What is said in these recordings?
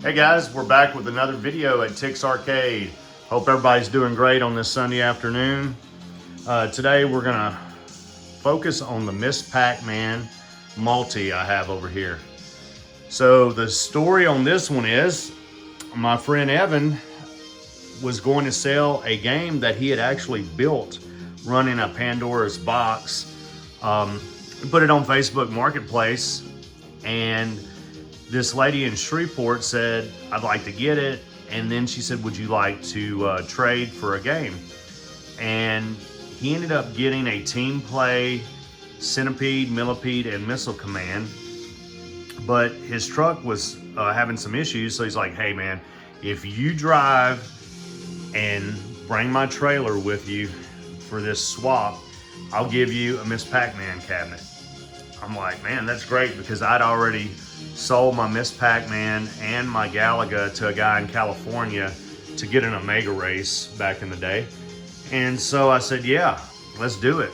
Hey guys, we're back with another video at Tick's Arcade. Hope everybody's doing great on this Sunday afternoon. Today we're gonna focus on the Ms Pac-Man multi I have over here. So the story on this one is, my friend Evan was going to sell a game that he had actually built running a Pandora's box. He put it on Facebook Marketplace, and this lady in Shreveport said, I'd like to get it. And then she said, would you like to trade for a game? And he ended up getting a team play Centipede, Millipede, and Missile Command. But his truck was having some issues. So he's like, hey man, if you drive and bring my trailer with you for this swap, I'll give you a Ms Pac-Man cabinet. I'm like, man, that's great, because I'd already sold my Ms Pac-Man and my Galaga to a guy in California to get an Omega race back in the day. And so I said, yeah, let's do it.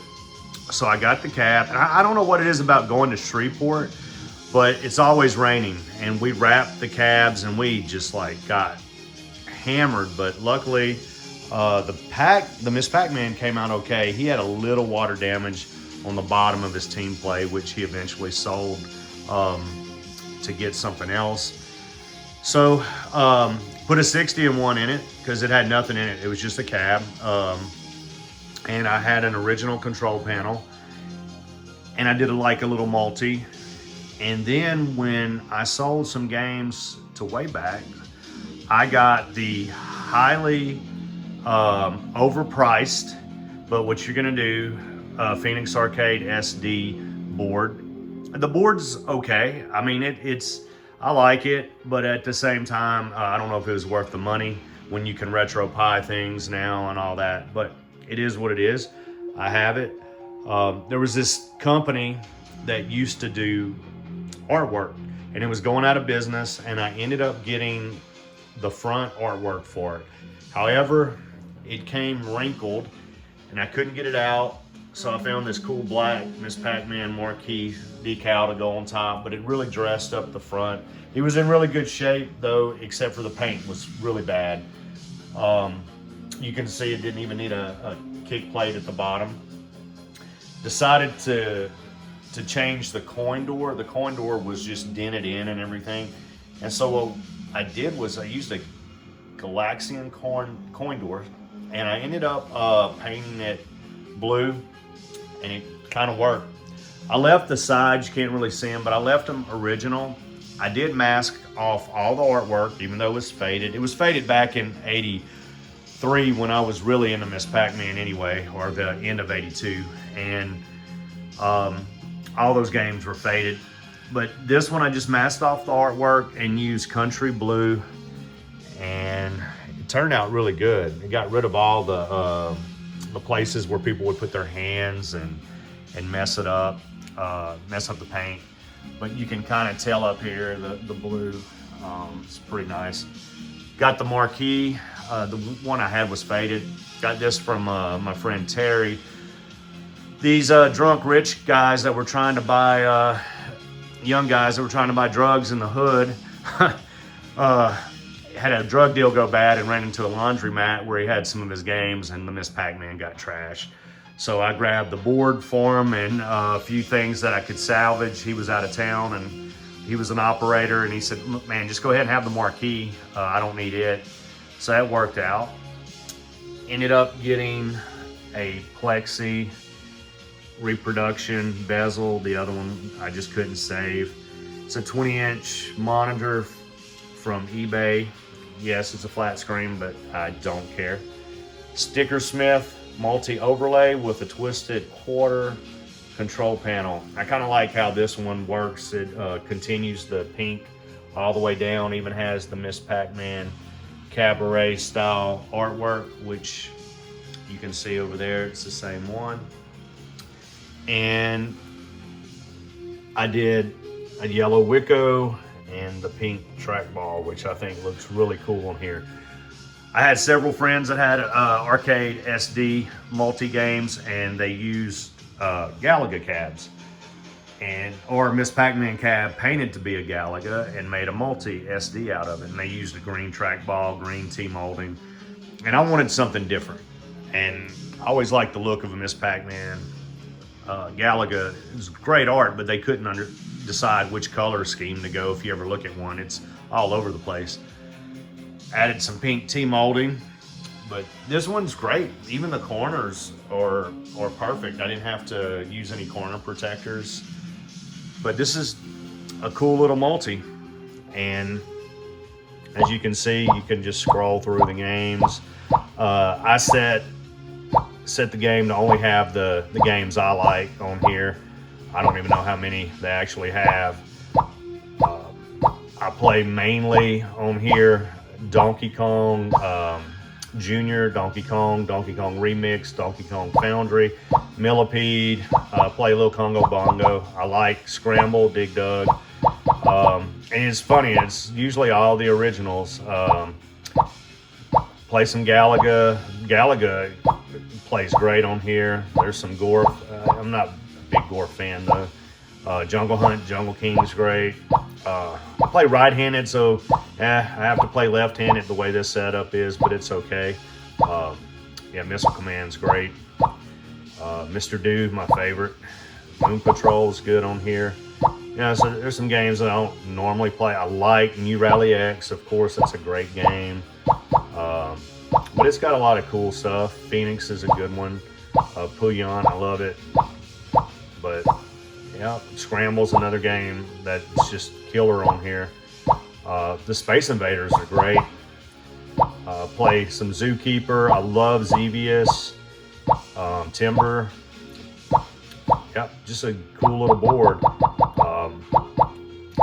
So I got the cab. And I don't know what it is about going to Shreveport, but it's always raining. And we wrapped the cabs and we just like got hammered. But luckily, the Ms Pac-Man came out okay. He had a little water damage on the bottom of his team play, which he eventually sold to get something else. So put a 60-in-1 in it because it had nothing in it. It was just a cab. And I had an original control panel, and I did like a little multi. And then when I sold some games to Wayback, I got the highly overpriced, but what you're gonna do, Phoenix Arcade SD board. The board's okay. I mean, I like it, but at the same time, I don't know if it was worth the money when you can RetroPie things now and all that, but it is what it is. I have it. There was this company that used to do artwork, and it was going out of business, and I ended up getting the front artwork for it. However, it came wrinkled, and I couldn't get it out. So I found this cool black Ms Pac-Man marquee decal to go on top, but it really dressed up the front. It was in really good shape though, except for the paint was really bad. You can see it didn't even need a kick plate at the bottom. Decided to change the coin door. The coin door was just dented in and everything. And so what I did was I used a Galaxian coin door, and I ended up painting it blue, and it kind of worked. I left the sides, you can't really see them, but I left them original. I did mask off all the artwork, even though it was faded. It was faded back in 83 when I was really into Ms Pac-Man anyway, or the end of 82. And all those games were faded. But this one I just masked off the artwork and used country blue, and it turned out really good. It got rid of all the places where people would put their hands and mess it up, mess up the paint. But you can kind of tell up here the blue. It's pretty nice. Got the marquee. The one I had was faded. Got this from my friend Terry. These drunk rich guys that were trying to buy, young guys that were trying to buy drugs in the hood, had a drug deal go bad and ran into a laundromat where he had some of his games, and the Ms Pac-Man got trashed. So I grabbed the board for him and a few things that I could salvage. He was out of town and he was an operator, and he said, look man, just go ahead and have the marquee. I don't need it. So that worked out. Ended up getting a plexi reproduction bezel. The other one I just couldn't save. It's a 20-inch monitor from eBay. Yes, it's a flat screen, but I don't care. Stickersmith multi-overlay with a twisted quarter control panel. I kind of like how this one works. It continues the pink all the way down, even has the Ms Pac-Man cabaret style artwork, which you can see over there. It's the same one. And I did a yellow Wicco and the pink trackball, which I think looks really cool on here. I had several friends that had arcade SD multi-games, and they used Galaga cabs. or Ms Pac-Man cab painted to be a Galaga and made a multi SD out of it. And they used a green trackball, green T-molding. And I wanted something different. And I always liked the look of a Ms Pac-Man Galaga. It was great art, but they couldn't decide which color scheme to go. If you ever look at one, it's all over the place. Added some pink T-molding, but this one's great. Even the corners are perfect. I didn't have to use any corner protectors. But this is a cool little multi, and as you can see, you can just scroll through the games. I set the game to only have the games I like on here. I don't even know how many they actually have. I play mainly on here Donkey Kong Junior, Donkey Kong Remix, Donkey Kong Foundry, Millipede, play a little Congo Bongo. I like Scramble, Dig Dug. And it's funny, it's usually all the originals. Play some Galaga. Galaga plays great on here. There's some Gore. I'm not a big Gore fan though. Jungle Hunt, Jungle King's great. I play right-handed, so I have to play left-handed the way this setup is, but it's okay. Yeah, Missile Command's great. Mr. Do, my favorite. Moon Patrol's good on here. Yeah, so there's some games that I don't normally play. I like New Rally X, of course, that's a great game. But it's got a lot of cool stuff. Phoenix is a good one. Puyon, I love it. But yeah, Scramble's another game that's just killer on here. The Space Invaders are great. Play some Zookeeper. I love Xevious. Timber. Yep, just a cool little board.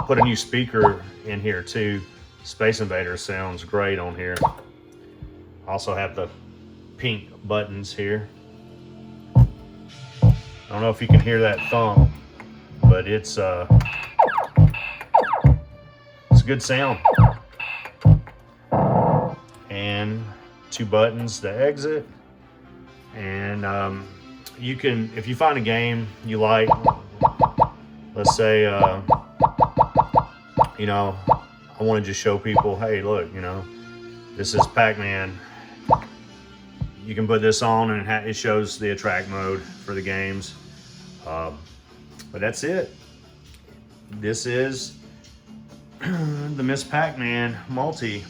Put a new speaker in here too. Space Invaders sounds great on here. Also have the pink buttons here. I don't know if you can hear that thump, but it's a good sound. And two buttons to exit. And you can, if you find a game you like, let's say, you know, I want to just show people, hey, look, you know, this is Pac-Man. You can put this on and it shows the attract mode for the games. But that's it. This is the Ms Pac-Man multi.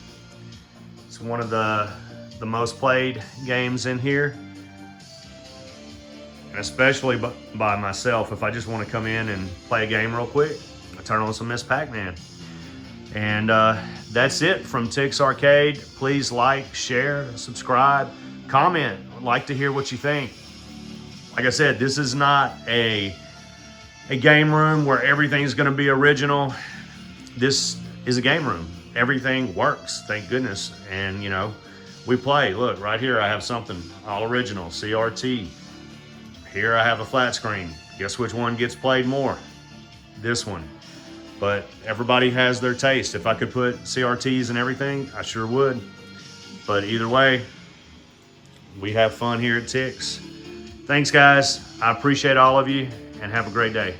It's one of the most played games in here. And especially by myself, if I just want to come in and play a game real quick, I turn on some Ms Pac-Man. And that's it from Tix Arcade. Please like, share, subscribe, comment. I'd like to hear what you think. Like I said, this is not a game room where everything's going to be original. This is a game room. Everything works, thank goodness. And you know, we play. Look, right here I have something all original, CRT. Here I have a flat screen. Guess which one gets played more? This one. But everybody has their taste. If I could put CRTs and everything, I sure would. But either way, we have fun here at Tix. Thanks, guys. I appreciate all of you, and have a great day.